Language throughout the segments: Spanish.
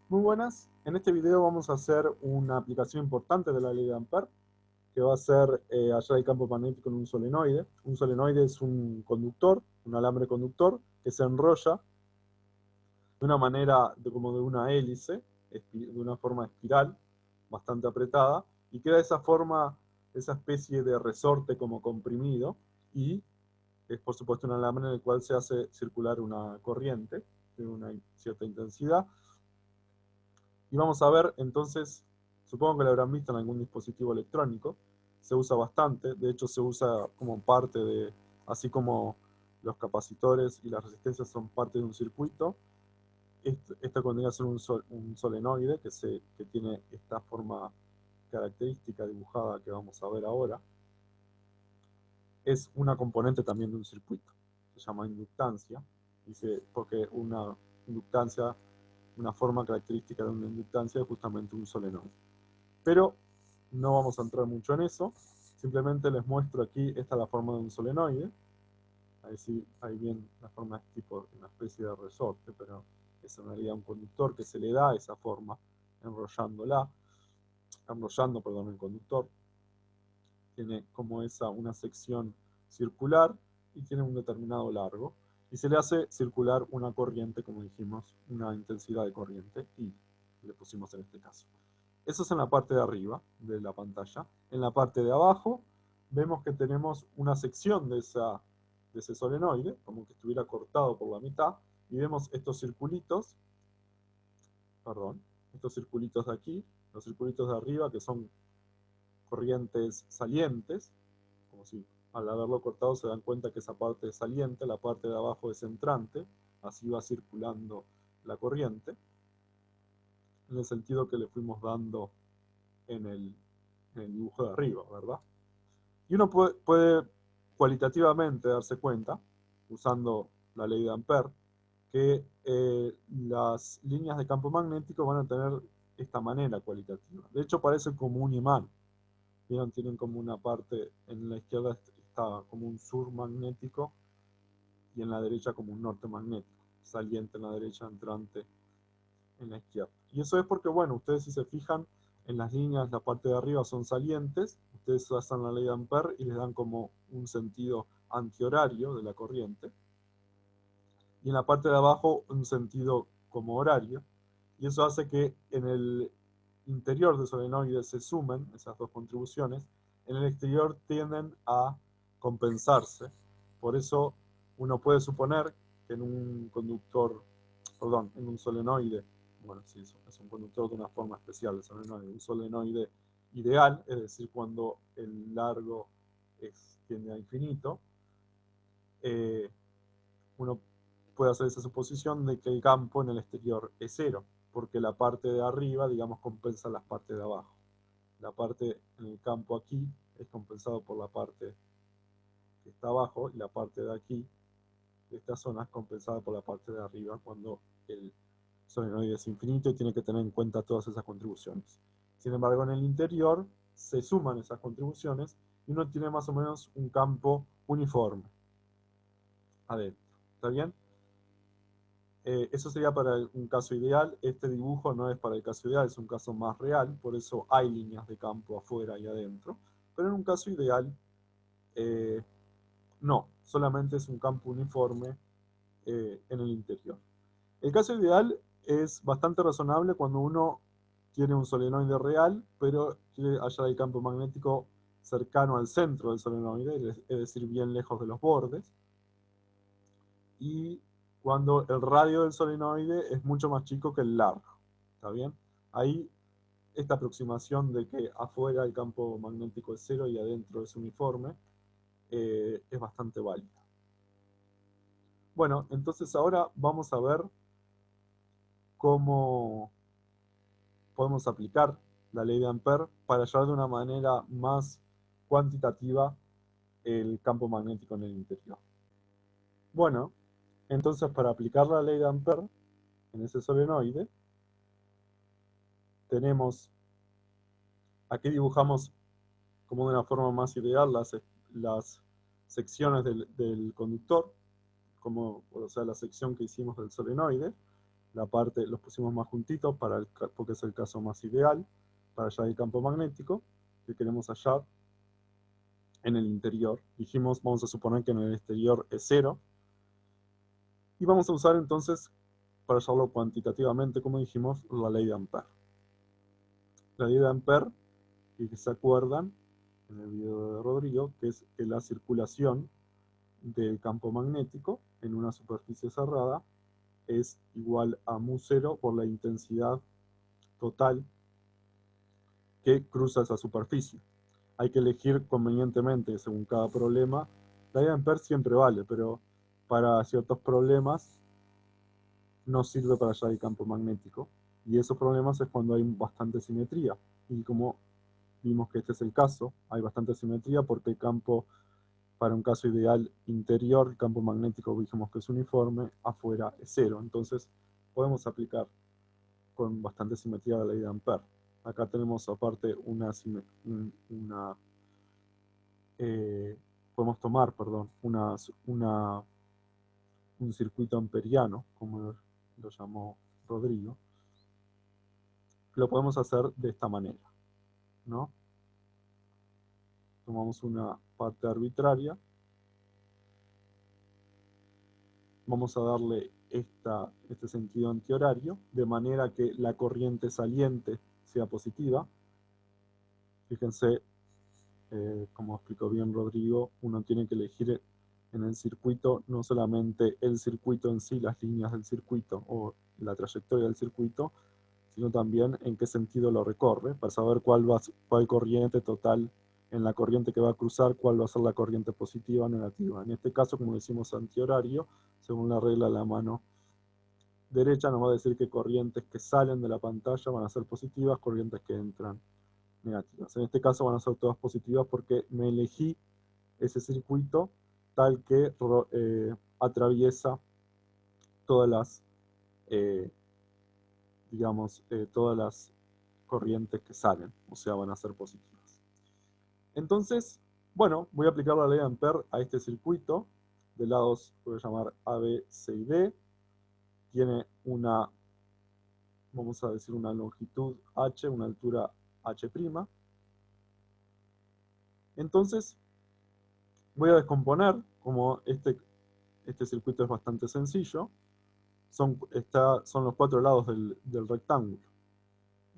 Muy buenas. En este video vamos a hacer una aplicación importante de la ley de Ampère, que va a ser hallar el campo magnético en un solenoide. Un solenoide es un conductor, un alambre conductor, que se enrolla de una manera como de una hélice, de una forma espiral, bastante apretada, y queda esa forma, esa especie de resorte como comprimido, y es por supuesto un alambre en el cual se hace circular una corriente de una cierta intensidad. Y vamos a ver entonces, supongo que lo habrán visto en algún dispositivo electrónico, se usa bastante, de hecho se usa como parte de, así como los capacitores y las resistencias son parte de un circuito, esta contiene ser un solenoide que tiene esta forma característica dibujada que vamos a ver ahora, es una componente también de un circuito, se llama inductancia, porque una inductancia, una forma característica de una inductancia es justamente un solenoide. Pero no vamos a entrar mucho en eso, simplemente les muestro aquí, esta es la forma de un solenoide, ahí sí, ahí bien la forma es tipo una especie de resorte, pero es en realidad un conductor que se le da esa forma, enrollando, perdón, el conductor, tiene como una sección circular y tiene un determinado largo, y se le hace circular una corriente, como dijimos, una intensidad de corriente, y le pusimos en este caso. Eso es en la parte de arriba de la pantalla. En la parte de abajo vemos que tenemos una sección de ese solenoide, como que estuviera cortado por la mitad, y vemos estos circulitos, perdón, estos circulitos de aquí, los circulitos de arriba que son corrientes salientes, como si al haberlo cortado se dan cuenta que esa parte es saliente, la parte de abajo es entrante, así va circulando la corriente, en el sentido que le fuimos dando en el dibujo de arriba, ¿verdad? Y uno puede cualitativamente darse cuenta, usando la ley de Ampère, que las líneas de campo magnético van a tener esta manera cualitativa. De hecho, parecen como un imán. ¿Vieron? Tienen como una parte, en la izquierda está como un sur magnético y en la derecha como un norte magnético. Saliente en la derecha, entrante en la izquierda. Y eso es porque, bueno, ustedes si se fijan en las líneas, la parte de arriba son salientes, ustedes hacen la ley de Ampère y les dan como un sentido antihorario de la corriente, y en la parte de abajo un sentido como horario, y eso hace que en el interior del solenoide se sumen esas dos contribuciones, en el exterior tienden a compensarse, por eso uno puede suponer que en un conductor, perdón, en un solenoide, bueno, sí, es un conductor de una forma especial el solenoide, un solenoide ideal, es decir, cuando el largo tiende a infinito, eh, uno puede hacer esa suposición de que el campo en el exterior es cero, porque la parte de arriba, digamos, compensa las partes de abajo. La parte en el campo aquí es compensado por la parte que está abajo, y la parte de aquí, de esta zona, es compensada por la parte de arriba cuando el solenoide es infinito y tiene que tener en cuenta todas esas contribuciones. Sin embargo, en el interior se suman esas contribuciones y uno tiene más o menos un campo uniforme adentro. ¿Está bien? Eso sería para un caso ideal. Este dibujo no es para el caso ideal, es un caso más real, por eso hay líneas de campo afuera y adentro. Pero en un caso ideal, eh, no, solamente es un campo uniforme en el interior. El caso ideal es bastante razonable cuando uno tiene un solenoide real, pero quiere hallar el campo magnético cercano al centro del solenoide, es decir, bien lejos de los bordes, y cuando el radio del solenoide es mucho más chico que el largo. ¿Está bien? Ahí esta aproximación de que afuera el campo magnético es cero y adentro es uniforme es bastante válida. Bueno, entonces ahora vamos a ver cómo podemos aplicar la ley de Ampère para hallar de una manera más cuantitativa el campo magnético en el interior. Bueno, entonces para aplicar la ley de Ampère en ese solenoide, tenemos, aquí dibujamos como de una forma más ideal las secciones del conductor, como, o sea, la sección que hicimos del solenoide, la parte, los pusimos más juntitos porque es el caso más ideal para hallar el campo magnético que queremos hallar en el interior. Dijimos, vamos a suponer que en el exterior es 0. Y vamos a usar entonces, para hallarlo cuantitativamente, como dijimos, la ley de Ampère. La ley de Ampère, y que se acuerdan en el video de Rodrigo, que es que la circulación del campo magnético en una superficie cerrada es igual a mu0 por la intensidad total que cruza esa superficie. Hay que elegir convenientemente según cada problema. La ley de Ampère siempre vale, pero para ciertos problemas no sirve para hallar el campo magnético. Y esos problemas es cuando hay bastante simetría. Y como vimos que este es el caso, hay bastante simetría porque el campo, para un caso ideal interior, el campo magnético dijimos que es uniforme, afuera es 0. Entonces podemos aplicar con bastante simetría la ley de Ampère. Acá tenemos aparte podemos tomar, perdón, un circuito amperiano, como lo llamó Rodrigo. Lo podemos hacer de esta manera, ¿no? Tomamos una parte arbitraria, vamos a darle este sentido antihorario, de manera que la corriente saliente sea positiva. Fíjense, como explicó bien Rodrigo, uno tiene que elegir en el circuito no solamente el circuito en sí, las líneas del circuito o la trayectoria del circuito, sino también en qué sentido lo recorre, para saber cuál corriente total, en la corriente que va a cruzar, cuál va a ser la corriente positiva o negativa. En este caso, como decimos antihorario, según la regla de la mano derecha, nos va a decir que corrientes que salen de la pantalla van a ser positivas, corrientes que entran negativas. En este caso van a ser todas positivas porque me elegí ese circuito tal que atraviesa todas las, todas las corrientes que salen, o sea, van a ser positivas. Entonces, bueno, voy a aplicar la ley de Ampère a este circuito. De lados voy a llamar A, B, C y D. Tiene una, vamos a decir, una longitud h, una altura h'. Entonces, voy a descomponer, como este circuito es bastante sencillo, son los 4 lados del rectángulo.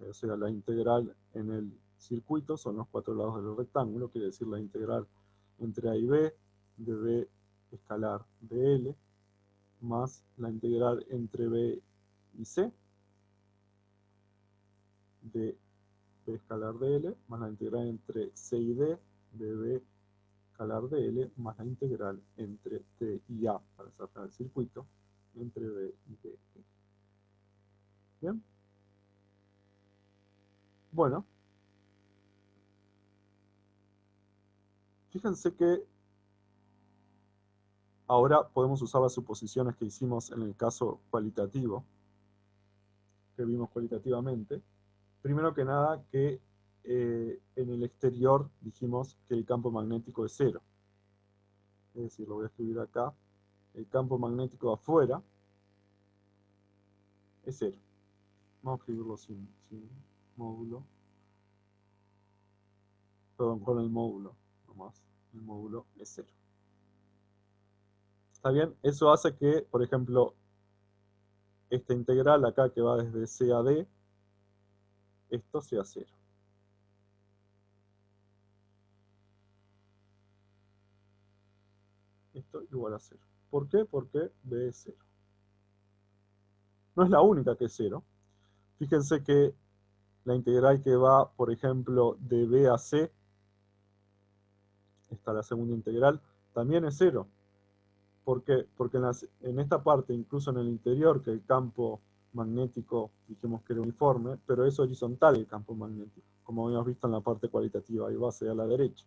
O sea, la integral en el circuito son los 4 lados del rectángulo, quiere decir la integral entre A y B, de B escalar de L, más la integral entre B y C, de B escalar de L, más la integral entre C y D, de B escalar de L, más la integral entre T y A, para sacar el circuito, entre B y D. ¿Bien? Bueno, fíjense que ahora podemos usar las suposiciones que hicimos en el caso cualitativo, que vimos cualitativamente. Primero que nada, que en el exterior dijimos que el campo magnético es 0. Es decir, lo voy a escribir acá. El campo magnético afuera es 0. Vamos a escribirlo sin módulo. Perdón, con el módulo nomás. El módulo es 0. ¿Está bien? Eso hace que, por ejemplo, esta integral acá que va desde C a D, esto sea 0. Esto igual a 0. ¿Por qué? Porque B es 0. No es la única que es 0. Fíjense que la integral que va, por ejemplo, de B a C, está la segunda integral, también es 0. ¿Por qué? Porque en esta parte, incluso en el interior, que el campo magnético dijimos que era uniforme, pero es horizontal el campo magnético, como habíamos visto en la parte cualitativa, ahí va hacia la derecha.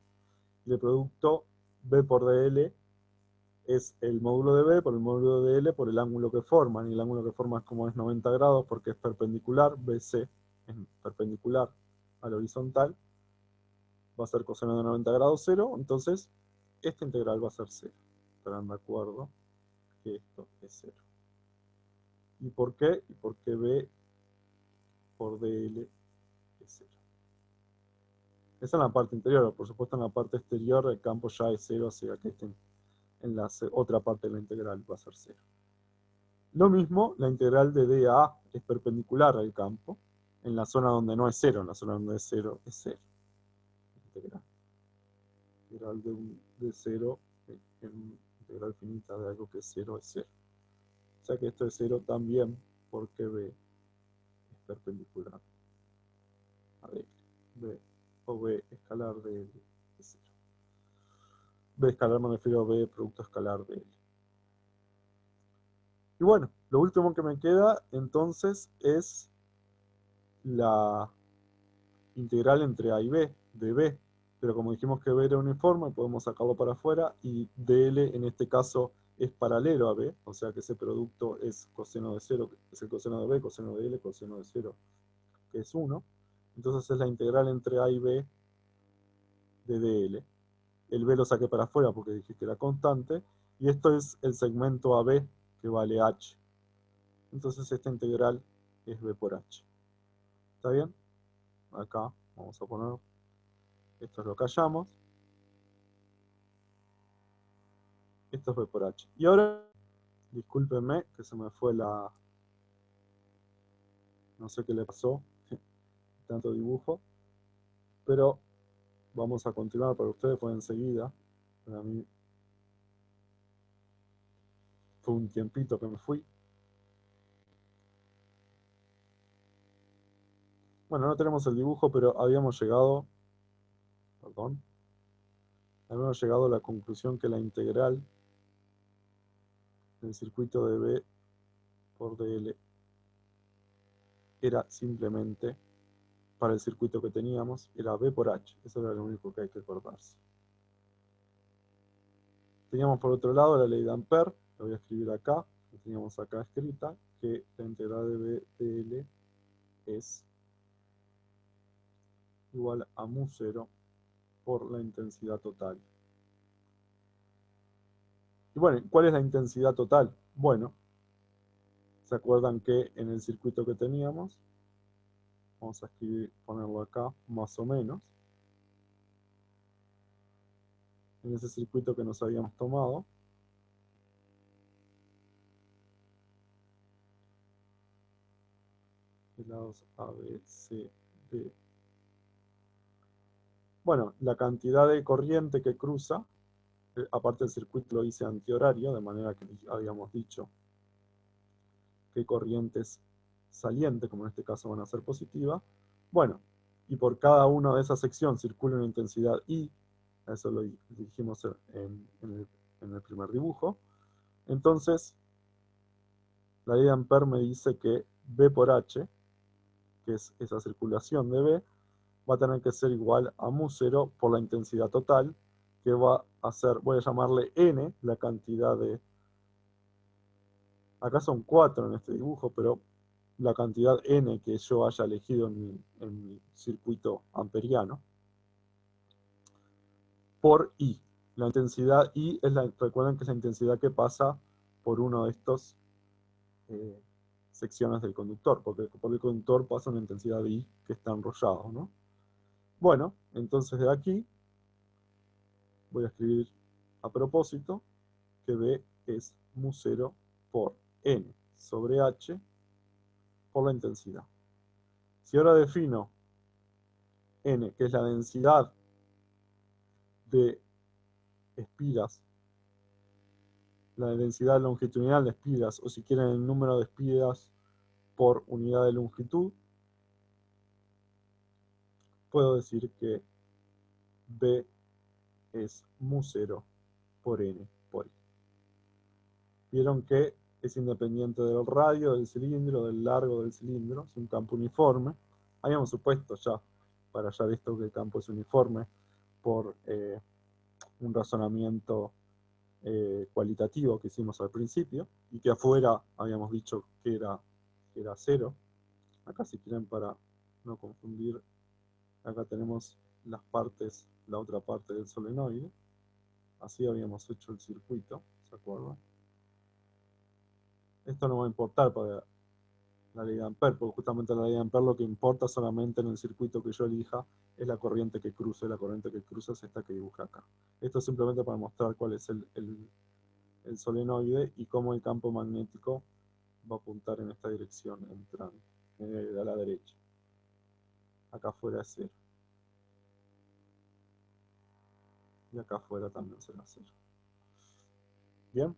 Y el producto B por DL es el módulo de B por el módulo de L por el ángulo que forman, y el ángulo que forma es como es 90 grados porque es perpendicular, BC es perpendicular al horizontal, va a ser coseno de 90 grados 0, entonces esta integral va a ser 0. Estarán de acuerdo que esto es 0. ¿Y por qué? Y porque B por DL es 0. Esa es la parte interior. Por supuesto, en la parte exterior el campo ya es 0, o sea que en la otra parte de la integral va a ser 0. Lo mismo, la integral de D a A es perpendicular al campo, en la zona donde no es 0, en la zona donde es 0 es 0. Integral de 0 en integral finita de algo que es 0 es 0. O sea que esto es 0 también porque B es perpendicular a D. B o B escalar de L es 0. B escalar me refiero a B producto escalar de L. Y bueno, lo último que me queda entonces es la integral entre A y B, de B. Pero como dijimos que B era uniforme, podemos sacarlo para afuera y DL en este caso es paralelo a B, o sea que ese producto es coseno de 0, que es el coseno de B, coseno de L, coseno de 0, que es 1. Entonces es la integral entre A y B de DL. El B lo saqué para afuera porque dije que era constante, y esto es el segmento AB que vale H. Entonces esta integral es B por H. ¿Está bien? Acá vamos a poner, esto es lo que hallamos. Esto es B por H. Y ahora, discúlpenme que se me fue la... No sé qué le pasó, tanto dibujo. Pero vamos a continuar para ustedes, pues enseguida. Para mí fue un tiempito que me fui. Bueno, no tenemos el dibujo, pero habíamos llegado... Perdón. Habíamos llegado a la conclusión que la integral del circuito de B por DL era simplemente, para el circuito que teníamos, era B por H. Eso era lo único que hay que acordarse. Teníamos por otro lado la ley de Ampère, lo voy a escribir acá, que teníamos acá escrita, que la integral de B de L es igual a mu 0 por la intensidad total. Y bueno, ¿cuál es la intensidad total? Bueno, ¿se acuerdan que en el circuito que teníamos, vamos a escribir, ponerlo acá, más o menos, en ese circuito que nos habíamos tomado, lados A, B, C, D. Bueno, la cantidad de corriente que cruza, aparte del circuito lo hice antihorario, de manera que habíamos dicho que corrientes salientes, como en este caso van a ser positivas. Bueno, y por cada una de esas secciones circula una intensidad I, eso lo dijimos en el primer dibujo. Entonces, la ley de Ampère me dice que B por H, que es esa circulación de B, va a tener que ser igual a mu 0 por la intensidad total, que va a ser, voy a llamarle N, la cantidad de... Acá son 4 en este dibujo, pero la cantidad N que yo haya elegido en mi circuito amperiano, por I. La intensidad I es recuerden que es la intensidad que pasa por uno de estos secciones del conductor, porque por el conductor pasa una intensidad I que está enrollado, ¿no? Bueno, entonces de aquí voy a escribir a propósito que B es mu 0 por N sobre H por la intensidad. Si ahora defino N, que es la densidad de espiras, la densidad longitudinal de espiras, o si quieren el número de espiras por unidad de longitud, puedo decir que B es mu 0 por N por I. Vieron que es independiente del radio del cilindro, del largo del cilindro, es un campo uniforme. Habíamos supuesto ya, para hallar esto, que el campo es uniforme por un razonamiento cualitativo que hicimos al principio, y que afuera habíamos dicho que era 0. Acá, si quieren, para no confundir, acá tenemos las partes, la otra parte del solenoide. Así habíamos hecho el circuito, ¿se acuerdan? Esto no va a importar para la ley de Ampere, porque justamente la ley de Ampere lo que importa solamente en el circuito que yo elija es la corriente que cruce. La corriente que cruza es esta que dibujé acá. Esto es simplemente para mostrar cuál es el solenoide y cómo el campo magnético va a apuntar en esta dirección entrando, a la derecha. Acá afuera es 0. Y acá afuera también será 0. Bien.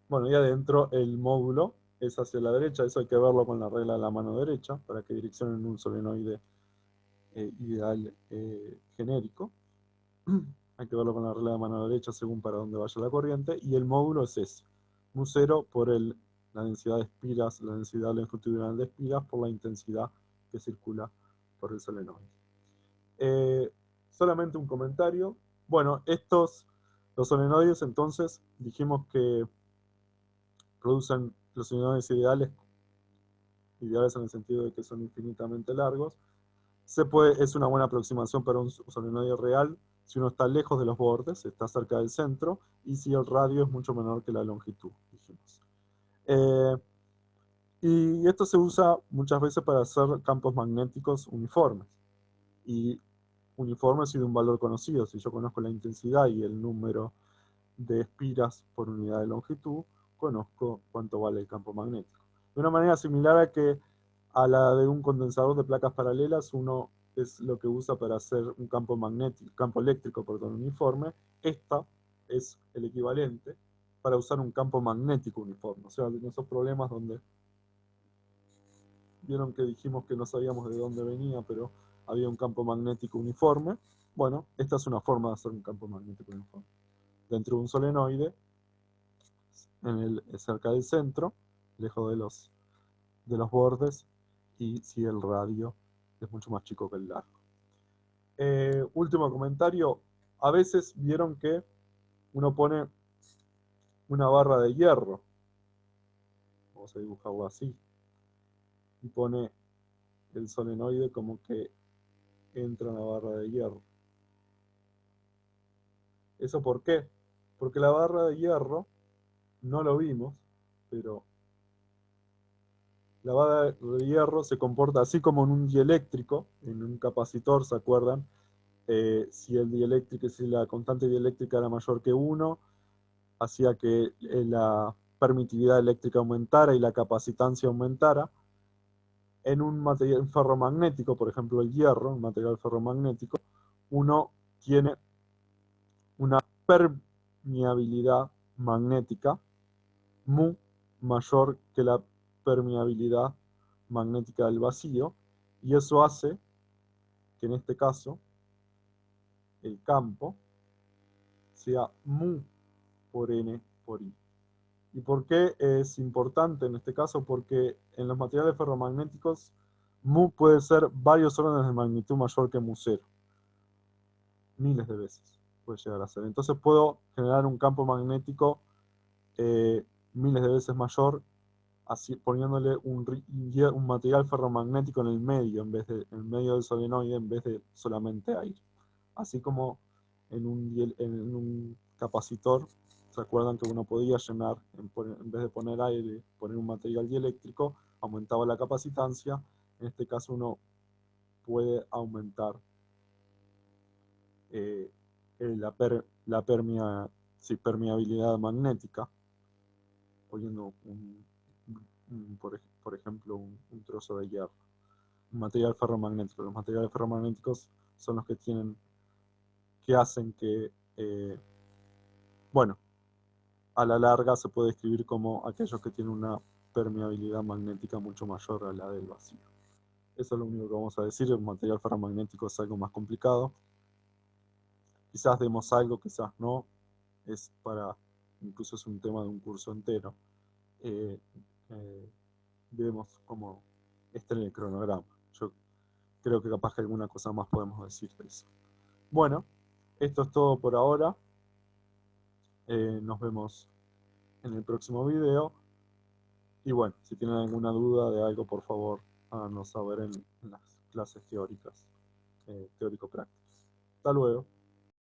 Bueno, y adentro el módulo es hacia la derecha. Eso hay que verlo con la regla de la mano derecha, para que direccionen un solenoide ideal genérico. Hay que verlo con la regla de mano derecha según para dónde vaya la corriente. Y el módulo es ese. Mu0 por la densidad de espiras, la densidad longitudinal de espiras por la intensidad que circula por el solenoide. Solamente un comentario. Bueno, los solenoides entonces dijimos que producen los solenoides ideales en el sentido de que son infinitamente largos. Es una buena aproximación para un solenoide real si uno está lejos de los bordes, está cerca del centro, y si el radio es mucho menor que la longitud, dijimos. Y esto se usa muchas veces para hacer campos magnéticos uniformes. Y uniformes y de un valor conocido. Si yo conozco la intensidad y el número de espiras por unidad de longitud, conozco cuánto vale el campo magnético. De una manera similar a la de un condensador de placas paralelas, uno es lo que usa para hacer un campo eléctrico, uniforme. Esta es el equivalente para usar un campo magnético uniforme. O sea, en esos problemas donde vieron que dijimos que no sabíamos de dónde venía, pero había un campo magnético uniforme. Bueno, esta es una forma de hacer un campo magnético uniforme. Dentro de un solenoide, cerca del centro, lejos de los bordes, y si el radio es mucho más chico que el largo. Último comentario. A veces vieron que uno pone una barra de hierro, vamos a dibujarlo así, y pone el solenoide como que entra en la barra de hierro. ¿Eso por qué? Porque la barra de hierro, no lo vimos, pero la barra de hierro se comporta así como en un dieléctrico, en un capacitor, ¿se acuerdan? Si la constante dieléctrica era mayor que 1, hacía que la permitividad eléctrica aumentara y la capacitancia aumentara. En un material ferromagnético, por ejemplo el hierro, un material ferromagnético, uno tiene una permeabilidad magnética mu mayor que la permeabilidad magnética del vacío, y eso hace que en este caso el campo sea mu por n por i. ¿Y por qué es importante en este caso? Porque en los materiales ferromagnéticos mu puede ser varios órdenes de magnitud mayor que mu0. Miles de veces puede llegar a ser. Entonces puedo generar un campo magnético miles de veces mayor, así poniéndole un material ferromagnético en el medio, en el medio del solenoide, en vez de solamente aire. Así como en un capacitor, ¿se acuerdan que uno podía llenar, en vez de poner aire, poner un material dieléctrico, aumentaba la capacitancia? En este caso uno puede aumentar la permeabilidad magnética, poniendo por ejemplo, un trozo de hierro, un material ferromagnético. Los materiales ferromagnéticos son los que hacen que, bueno, a la larga se puede describir como aquellos que tienen una permeabilidad magnética mucho mayor a la del vacío. Eso es lo único que vamos a decir. El material ferromagnético es algo más complicado. Quizás demos algo, quizás no. Incluso es un tema de un curso entero. Vemos cómo está en el cronograma. Yo creo que capaz que alguna cosa más podemos decir de eso. Bueno, esto es todo por ahora. Nos vemos en el próximo video. Y bueno, si tienen alguna duda de algo, por favor, háganos saber en las clases teóricas, teórico-prácticas. Hasta luego.